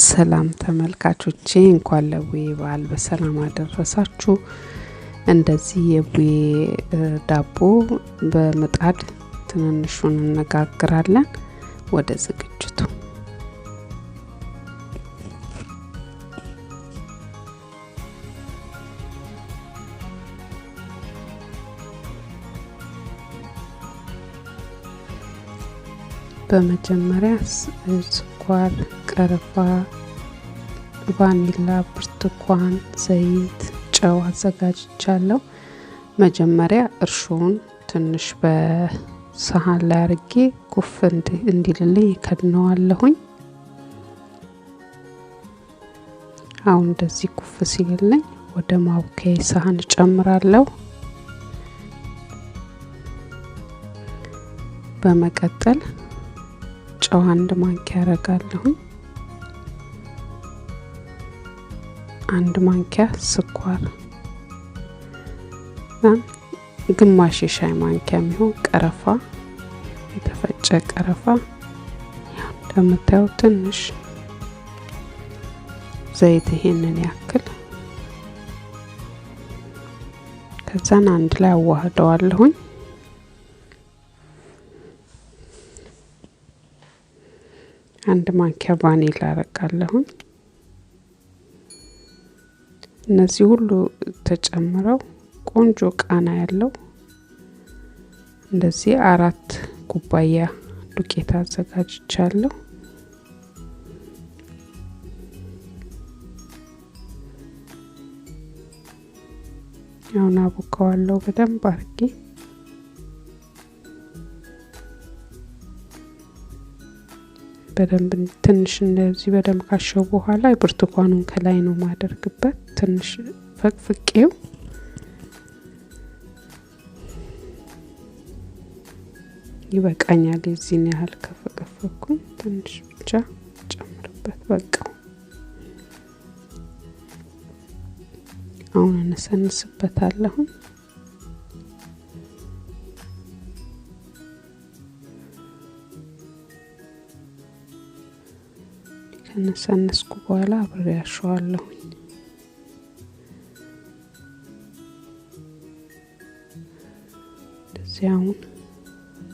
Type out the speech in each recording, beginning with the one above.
ሰላም ተመልካቾቼ እንኳን ለቡዬ በዓል በሰላም አደረሳችሁ። እንደዚህ የቡዬ ዳቦ በምጣድ ትንንሹን እንጋግራለን። ወደ ዝግጅቱ በመጀመሪያ ስኳር፣ ቀረፋ፣ ቫኒላ፣ ብርቱካን፣ ዘይት፣ ጨው አዘጋጅቻለሁ። መጀመሪያ እርሾን ትንሽ በሳህን ላይ አርጌ ኩፍ እንዲልልኝ ከድነዋለሁኝ። አሁን እንደዚህ ኩፍ ሲልልኝ ወደ ማቡካዬ ሳህን ጨምራለሁ። በመቀጠል ጨው 1 ማንኪያ አረጋለሁ። 1 ማንኪያ ስኳር ግማሽ ሻይ ማንኪያ የሚሆን ቀረፋ፣ የተፈጨ ቀረፋ እንደምታዩ፣ ትንሽ ዘይት ይሄንን ያክል። ከዛን አንድ ላይ አዋህደዋለሁ። 1 ማንኪያ ቫኒላ አረጋለሁ። እነዚህ ሁሉ ተጨምረው ቆንጆ ቃና ያለው እንደዚህ 4 ኩባያ ዱቄት አዘጋጅቻለሁ። አሁን አቡካዋለሁ በደንብ አርጌ። በደንብ ትንሽ እንደዚህ በደንብ ካሸው በኋላ ብርቱካኑን ከላይ ነው ማደርግበት። ትንሽ ፈቅፍቄው ይበቃኛል። እዚህን ያህል ከፈቀፈኩኝ ትንሽ ብቻ ጨምርበት በቃ። አሁን እንሰንስበታለሁ። ከነሰነስኩ በኋላ አብሬ አሸዋለሁ። እንደዚህ አሁን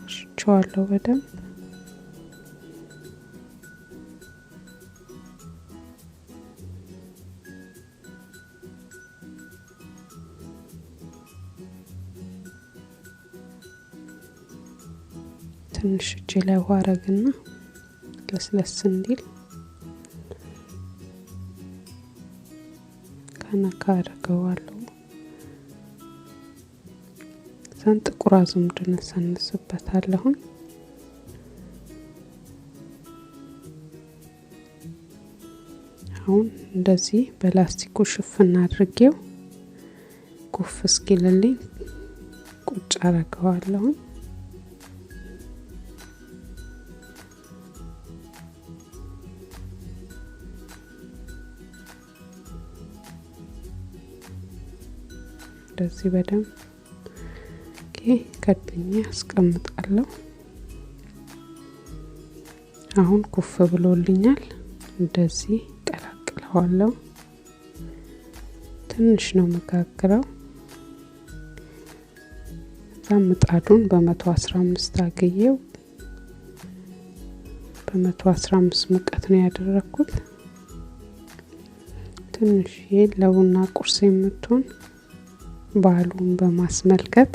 አሽቸዋለሁ በደንብ። ትንሽ እጄ ላይ ውሃ አረግና ለስለስ እንዲል ከነካ አረገዋለሁ። ዘን ጥቁር አዝሙድ ነሰንስበታለሁ። አሁን እንደዚህ በላስቲኩ ሽፍን አድርጌው ኩፍ እስኪልልኝ ቁጭ አረገዋለሁ። እንደዚህ በደንብ ከድኜ አስቀምጣለሁ። አሁን ኩፍ ብሎልኛል። እንደዚህ ቀላቅለዋለሁ። ትንሽ ነው መጋግረው። ምጣዱን በ115 አግየው በ115 ሙቀት ነው ያደረኩት። ትንሽ ለቡና ቁርስ የምትሆን በዓሉን በማስመልከት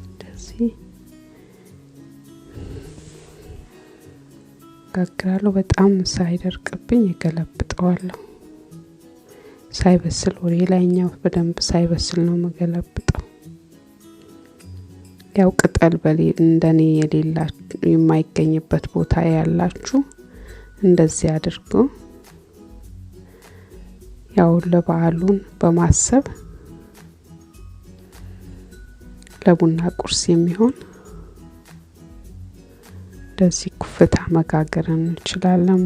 እንደዚህ ጋግራለሁ። በጣም ሳይደርቅብኝ እገለብጠዋለሁ። ሳይበስል ወሬ ላይኛው በደንብ ሳይበስል ነው መገለብጠው። ያው ቅጠል እንደኔ የሌላችሁ የማይገኝበት ቦታ ያላችሁ እንደዚህ አድርጉ። ያው ለበዓሉን በማሰብ ለቡና ቁርስ የሚሆን እንደዚህ ኩፍታ መጋገር እንችላለን።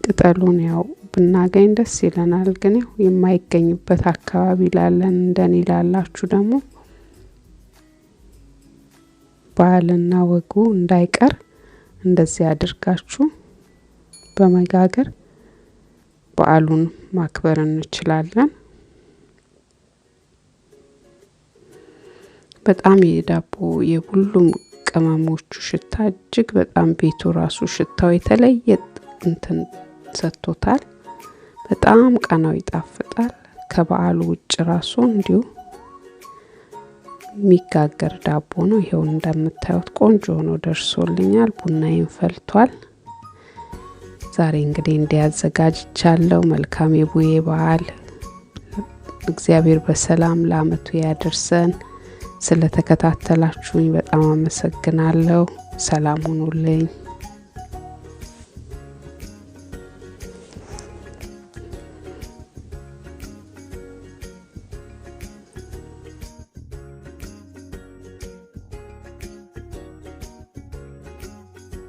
ቅጠሉን ያው ብናገኝ ደስ ይለናል ግን የማይገኝበት አካባቢ ላለን እንደኔ ላላችሁ ደግሞ በዓልና ወጉ እንዳይቀር እንደዚህ አድርጋችሁ በመጋገር በዓሉን ማክበር እንችላለን። በጣም የዳቦ የሁሉም ቅመሞቹ ሽታ እጅግ በጣም ቤቱ ራሱ ሽታው የተለየ እንትን ሰጥቶታል። በጣም ቃናው ይጣፍጣል። ከበዓሉ ውጭ ራሱ እንዲሁ ሚጋገር ዳቦ ነው። ይሄው እንደምታዩት ቆንጆ ሆኖ ደርሶልኛል። ቡናዬን ፈልቷል። ዛሬ እንግዲህ እንዲያዘጋጅቻለሁ። መልካም የቡዬ በዓል። እግዚአብሔር በሰላም ለዓመቱ ያደርሰን። ስለተከታተላችሁኝ በጣም አመሰግናለሁ። ሰላም ሁኑልኝ።